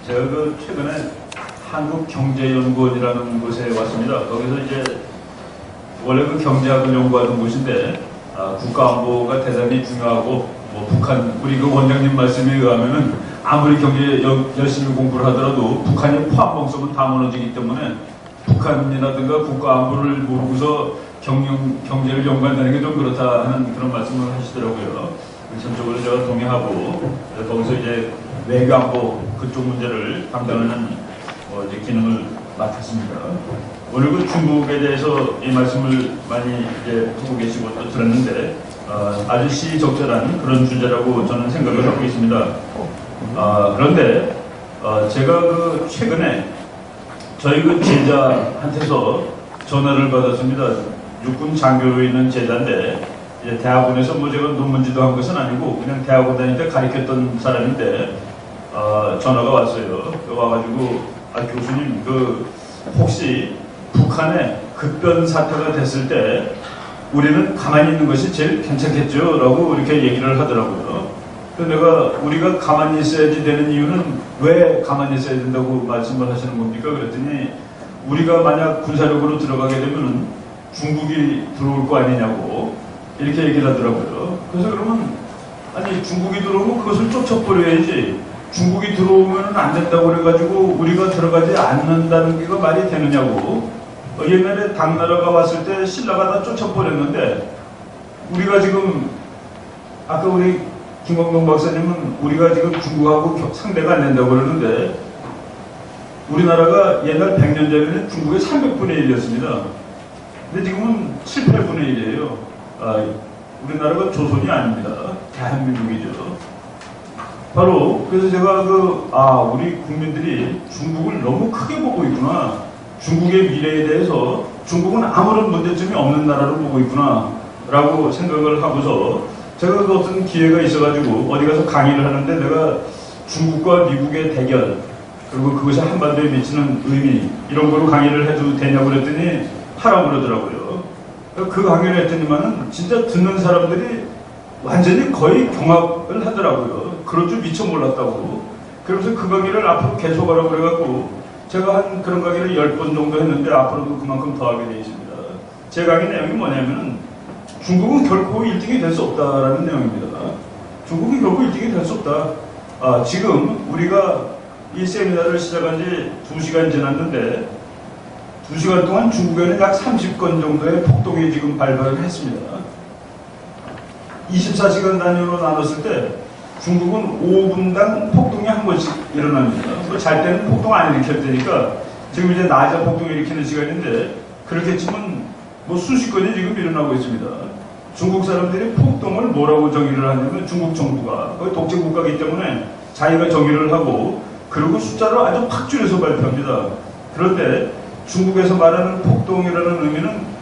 제가 최근에 한국경제연구원이라는 곳에 왔습니다. 거기서 이제 원래 경제학을 연구하는 곳인데 국가안보가 대단히 중요하고 북한 우리 원장님 말씀에 의하면은 아무리 경제 열심히 공부를 하더라도 북한이 포함범석은 다 무너지기 때문에 북한이라든가 국가안보를 모르고서 경제를 연구한다는 게 좀 그렇다 하는 그런 말씀을 하시더라고요. 전적으로 제가 동의하고 거기서 이제 외교안보 그쪽 문제를 담당하는 이제 기능을 맡았습니다. 오늘 중국에 대해서 이 말씀을 많이 이제 하고 계시고 또 들었는데 아주 시적절한 그런 주제라고 저는 생각을 하고 있습니다. 그런데 제가 최근에 저희 제자한테서 전화를 받았습니다. 육군 장교로 있는 제자인데 이제 대학원에서 제가 논문지도 한 것은 아니고 그냥 대학원 다닐 때 가르쳤던 사람인데 전화가 왔어요. 와가지고 교수님 혹시 북한에 급변 사태가 됐을 때 우리는 가만히 있는 것이 제일 괜찮겠죠? 라고 이렇게 얘기를 하더라고요. 그래서 우리가 가만히 있어야지 되는 이유는 왜 가만히 있어야 된다고 말씀을 하시는 겁니까? 그랬더니 우리가 만약 군사력으로 들어가게 되면 중국이 들어올 거 아니냐고 이렇게 얘기를 하더라고요. 그래서 그러면 아니 중국이 들어오면 그것을 쫓아버려야지 중국이 들어오면 안 된다고 그래가지고 우리가 들어가지 않는다는 게 말이 되느냐고. 옛날에 당나라가 왔을 때 신라가 다 쫓아버렸는데 우리가 지금 아까 우리 김광동 박사님은 우리가 지금 중국하고 상대가 안 된다고 그러는데 우리나라가 옛날 100년 전에는 중국의 300분의 1이었습니다. 근데 지금은 7, 8분의 1이에요. 우리나라가 조선이 아닙니다. 대한민국이죠. 바로 그래서 제가 우리 국민들이 중국을 너무 크게 보고 있구나. 중국의 미래에 대해서 중국은 아무런 문제점이 없는 나라로 보고 있구나 라고 생각을 하고서 제가 어떤 기회가 있어가지고 어디 가서 강의를 하는데 내가 중국과 미국의 대결 그리고 그것이 한반도에 미치는 의미 이런 거로 강의를 해도 되냐고 그랬더니 하라고 그러더라고요. 그 강의를 했더니만은 진짜 듣는 사람들이 완전히 거의 경악을 하더라고요. 그럴 줄 미처 몰랐다고. 그러면서 그 강의를 앞으로 계속하라고 그래갖고 제가 한 그런 강의를 10번 정도 했는데 앞으로도 그만큼 더 하게 되어 있습니다. 제 강의 내용이 뭐냐면 중국은 결코 1등이 될 수 없다라는 내용입니다. 중국이 결코 1등이 될 수 없다. 지금 우리가 이 세미나를 시작한 지 2시간 지났는데 2시간 동안 중국에는 약 30건 정도의 폭동이 지금 발발을 했습니다. 24시간 단위로 나눴을 때 중국은 5분당 폭동이 한 번씩 일어납니다. 잘 때는 폭동 안 일으킬 테니까 지금 이제 낮에 폭동 일으키는 시간인데 그렇게 치면 수십 건이 지금 일어나고 있습니다. 중국 사람들이 폭동을 뭐라고 정의를 하냐면 중국 정부가 거의 독재 국가이기 때문에 자기가 정의를 하고 그리고 숫자를 아주 팍 줄여서 발표합니다. 그런데 중국에서 말하는 폭동이라는 의미는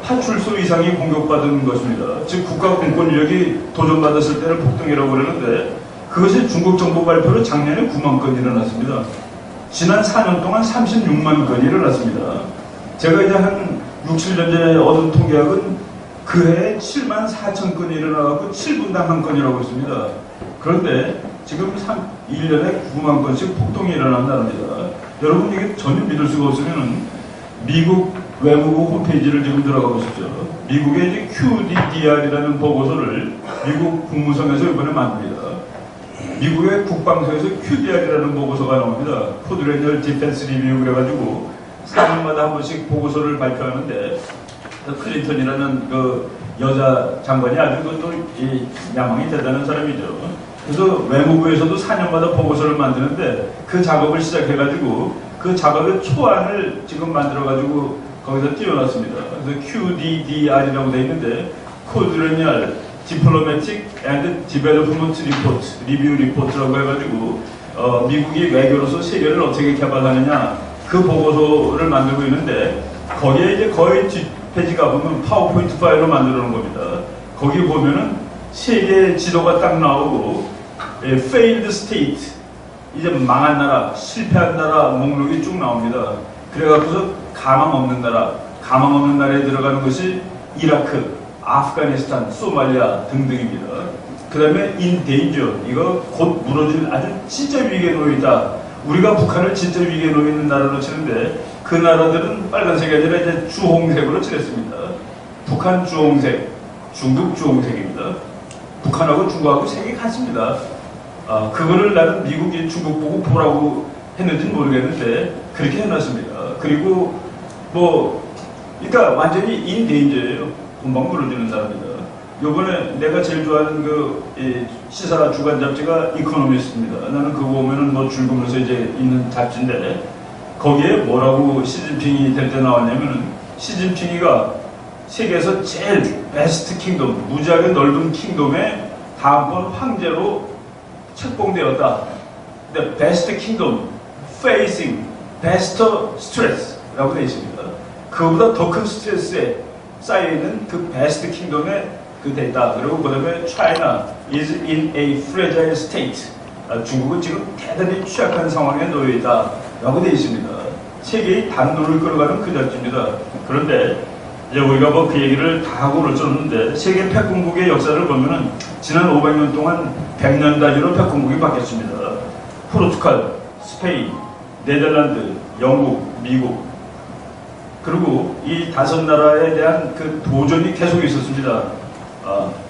파출소 이상이 공격받은 것입니다. 즉 국가 공권력이 도전받았을 때를 폭동이라고 그러는데 그것이 중국 정부 발표로 작년에 9만 건이 일어났습니다. 지난 4년 동안 36만 건이 일어났습니다. 제가 이제 한 6, 7년 전에 얻은 통계학은 그해 7만 4천 건이 일어나고 7분당 한 건이라고 했습니다. 그런데 지금 1년에 9만 건씩 폭동이 일어난답니다. 여러분 이게 전혀 믿을 수가 없으면 미국 외무부 홈페이지를 지금 들어가 보십시오. 미국의 이제 QDDR이라는 보고서를 미국 국무성에서 이번에 만듭니다. 미국의 국방성에서 QDR이라는 보고서가 나옵니다. Quadrennial Defense Review 그래가지고 4년마다 한 번씩 보고서를 발표하는데 클린턴이라는 여자 장관이 아주 또 야망이 대단한 사람이죠. 그래서 외무부에서도 4년마다 보고서를 만드는데 그 작업을 시작해가지고 그 작업의 초안을 지금 만들어가지고 거기서 띄워놨습니다. 그래서 QDDR이라고 되어 있는데 Quadrennial Diplomatic and Development Report, Review Report라고 해가지고 미국이 외교로서 세계를 어떻게 개발하느냐 그 보고서를 만들고 있는데 거기에 이제 거의 뒷페이지가 보면 파워포인트 파일로 만들어 놓은 겁니다. 거기 보면은 세계 지도가 딱 나오고 Failed State 이제 망한 나라, 실패한 나라 목록이 쭉 나옵니다. 그래갖고서 가망 없는 나라에 들어가는 것이 이라크, 아프가니스탄, 소말리아 등등입니다. 그 다음에 in danger, 이거 곧 무너질 아주 진짜 위기에 놓여있다. 우리가 북한을 진짜 위기에 놓여 있는 나라로 치는데 그 나라들은 빨간색이 아니라 이제 주홍색으로 칠했습니다. 북한 주홍색, 중국 주홍색입니다. 북한하고 중국하고 색이 같습니다. 그거를 나는 미국이 중국 보고 보라고 했는지는 모르겠는데 그렇게 해놨습니다. 그리고 그러니까 완전히 인데인저예요. 금방 무너지는 나라입니다. 요번에 내가 제일 좋아하는 시사 주간 잡지가 이코노미스트입니다. 나는 그거 보면은 즐거우면서 이제 있는 잡지인데 거기에 뭐라고 시진핑이 될 때 나왔냐면은 시진핑이가 세계에서 제일 베스트 킹덤, 무지하게 넓은 킹덤의 다음번 황제로 책봉되었다. The best kingdom facing best stress라고 되어 있습니다. 그보다 더 큰 스트레스에 쌓여있는 그 베스트 킹덤에 돼 있다. 그리고 그 다음에 China is in a fragile state. 중국은 지금 대단히 취약한 상황에 놓여 있다. 라고 되어 있습니다. 세계의 단도를 끌어가는 그 잡지입니다. 그런데 이제 우리가 그 얘기를 다 하고 그랬었는데 세계 패권국의 역사를 보면은 지난 500년 동안 100년 단위로 패권국이 바뀌었습니다. 포르투갈, 스페인, 네덜란드, 영국, 미국. 그리고 이 5나라에 대한 그 도전이 계속 있었습니다.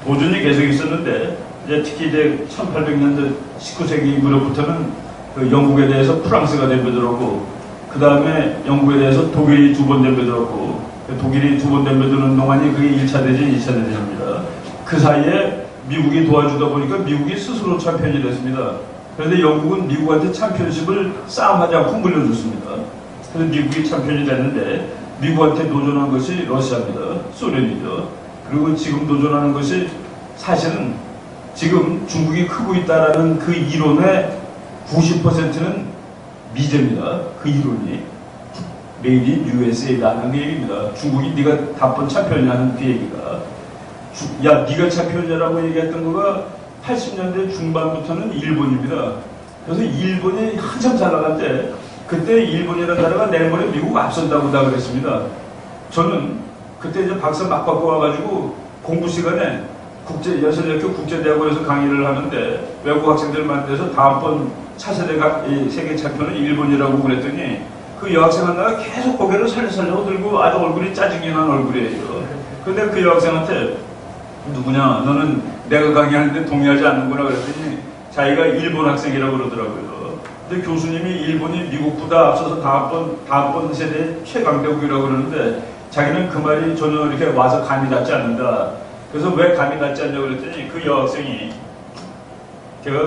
도전이 계속 있었는데 이제 특히 이제 1800년대 19세기 무렵부터는 그 영국에 대해서 프랑스가 덤벼들었고 그 다음에 영국에 대해서 독일이 2번 덤벼들었고 독일이 2번 덤벼드는 동안이 그게 1차 대전, 2차 대전입니다. 그 사이에 미국이 도와주다 보니까 미국이 스스로 챔피언이 됐습니다. 그런데 영국은 미국한테 챔피언십을 싸움하지 않고 물려줬습니다. 그래서 미국이 챔피언이 됐는데 미국한테 도전한 것이 러시아입니다. 소련이죠. 그리고 지금 도전하는 것이 사실은 지금 중국이 크고 있다라는 그 이론의 90%는 미제입니다. 그 이론이. 메이드 인 USA라는 그 얘기입니다. 중국이 네가 다번 챔피언이라는 그 얘기가. 야, 네가 챔피언이라고 얘기했던 거가 80년대 중반부터는 일본입니다. 그래서 일본이 한참 잘 나갈 때 그때 일본이라는 나라가 내일모레 미국 앞선다고 다 그랬습니다. 저는 그때 이제 박사 막 받고 와가지고 공부 시간에 연세대학교 국제대학원에서 강의를 하는데 외국 학생들 만나서 다음번 차세대 세계 챔피언은 일본이라고 그랬더니 그 여학생 하나가 계속 고개를 살려살려 들고 아주 얼굴이 짜증이 난 얼굴이에요. 그런데 그 여학생한테 누구냐? 너는 내가 강의하는데 동의하지 않는구나 그랬더니 자기가 일본 학생이라고 그러더라고요. 근데 교수님이 일본이 미국보다 앞서서 다음번 세대의 최강대국이라고 그러는데 자기는 그 말이 전혀 이렇게 와서 감이 닿지 않는다. 그래서 왜 감이 닿지 않냐고 그랬더니 그 여학생이 제가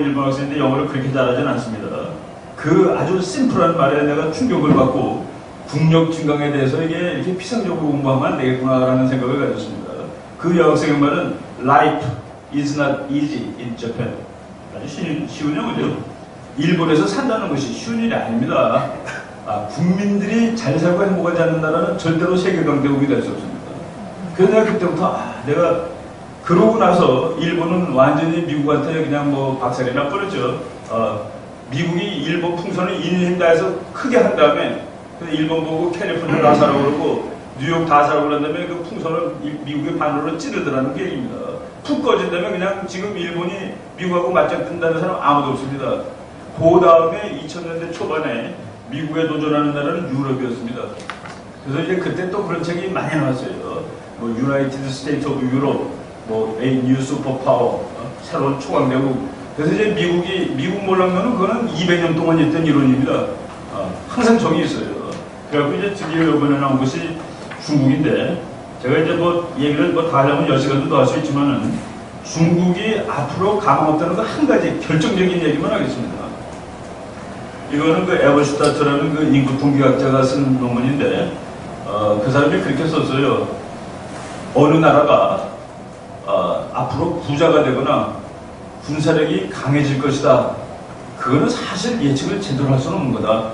일본 학생인데 영어를 그렇게 잘하진 않습니다. 그 아주 심플한 말에 내가 충격을 받고 국력 증강에 대해서 이렇게 피상적으로 공부하면 안 되겠구나라는 생각을 가졌습니다. 그 여학생의 말은 Life is not easy in Japan. 아주 쉬운 영어죠. 일본에서 산다는 것이 쉬운 일이 아닙니다. 국민들이 잘 살고 행복하지 않는 나라는 절대로 세계 강대국이 될 수 없습니다. 그래서 내가 그때부터 내가 그러고 나서 일본은 완전히 미국한테 그냥 박살이나 버렸죠. 미국이 일본 풍선을 인힘 다해서 크게 한 다음에 일본 보고 캘리포니아 다 사라고 그러고 뉴욕 다 사라고 그런 다음에 그 풍선을 미국의 반으로 찌르더라는 게 얘기입니다. 푹 꺼진다면 그냥 지금 일본이 미국하고 맞짱 뜬다는 사람 아무도 없습니다. 그 다음에 2000년대 초반에 미국에 도전하는 나라는 유럽이었습니다. 그래서 이제 그때 또 그런 책이 많이 나왔어요. 유나이티드 스테이트 오브 유럽, A New Superpower, 새로운 초강대국. 그래서 이제 미국 몰락론은 그거는 200년 동안 있던 이론입니다. 항상 정이 있어요. 그래갖고 이제 드디어 이번에 나온 것이 중국인데, 제가 이제 얘기를 다 하려면 10시간도 더 할 수 있지만은, 중국이 앞으로 가망 없다는 거 한 가지 결정적인 얘기만 하겠습니다. 이거는 그 에버슈타트라는 그 인구 통계학자가 쓴 논문인데, 그 사람이 그렇게 썼어요. 어느 나라가 앞으로 부자가 되거나 군사력이 강해질 것이다. 그거는 사실 예측을 제대로 할 수는 없는 거다.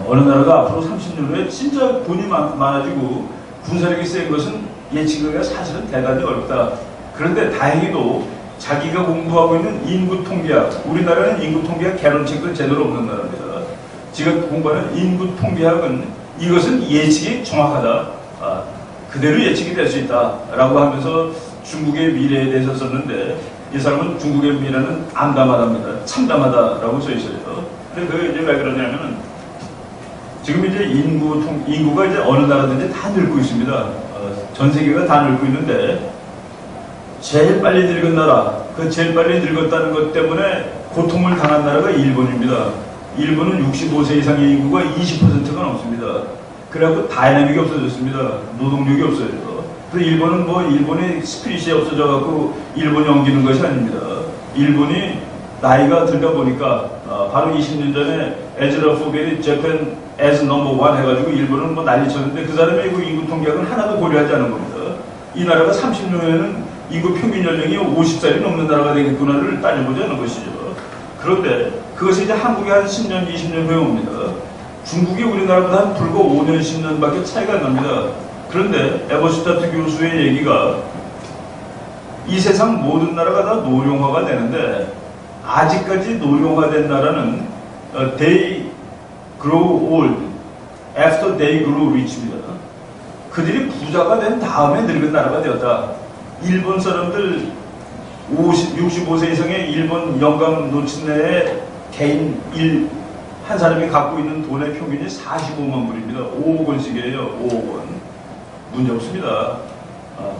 어느 나라가 앞으로 30년 후에 진짜 돈이 많아지고 군사력이 센 것은 예측하기가 사실은 대단히 어렵다. 그런데 다행히도 자기가 공부하고 있는 인구 통계학, 우리나라는 인구 통계학 개론책도 제대로 없는 나라입니다. 지금 공부하는 인구 통계학은 이것은 예측이 정확하다. 그대로 예측이 될 수 있다라고 하면서 중국의 미래에 대해서 썼는데 이 사람은 중국의 미래는 암담하답니다. 참담하다라고 써 있어요. 근데 그 이제 왜 그러냐면은 지금 이제 인구가 이제 어느 나라든지 다 늙고 있습니다. 전 세계가 다 늙고 있는데 제일 빨리 늙은 나라, 그 제일 빨리 늙었다는 것 때문에 고통을 당한 나라가 일본입니다. 일본은 65세 이상의 인구가 20%가 넘습니다. 그래갖고 다이내믹이 없어졌습니다. 노동력이 없어져요. 그래서 일본은 일본의 스피릿이 없어져갖고 일본이 엉기는 것이 아닙니다. 일본이 나이가 들다 보니까 바로 20년 전에 에즈라 포겔이 재팬 as number one 해가지고 일본은 난리 쳤는데 그 사람의 인구 통계학은 하나도 고려하지 않은 겁니다. 이 나라가 30년 후에는 인구 평균 연령이 50살이 넘는 나라가 되겠구나를 따져보자는 것이죠. 그런데 그것이 이제 한국이 한 10년, 20년 후에 옵니다. 중국이 우리나라보다 한 불과 5년, 10년밖에 차이가 안 납니다. 그런데 에버슈타트 교수의 얘기가 이 세상 모든 나라가 다 노령화가 되는데 아직까지 노령화된 나라는 they grow old after they grow rich입니다. 그들이 부자가 된 다음에 늙은 나라가 되었다. 일본 사람들 65세 이상의 일본 영감 노친네의 개인 한 사람이 갖고 있는 돈의 평균이 45만 불입니다. 5억 원씩이에요. 5억 원. 문제 없습니다.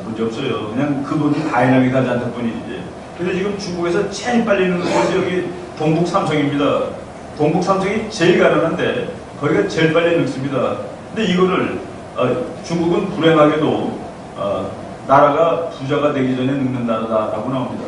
문제 없어요. 그냥 그 돈이 다이나믹하지 않을 뿐이지. 그래서 지금 중국에서 제일 빨리 늙는 곳이 여기 동북 삼성입니다. 동북 삼성이 제일 가난한데 거기가 제일 빨리 늙습니다. 근데 이거를 중국은 불행하게도 나라가 부자가 되기 전에 늙는 나라다라고 나옵니다.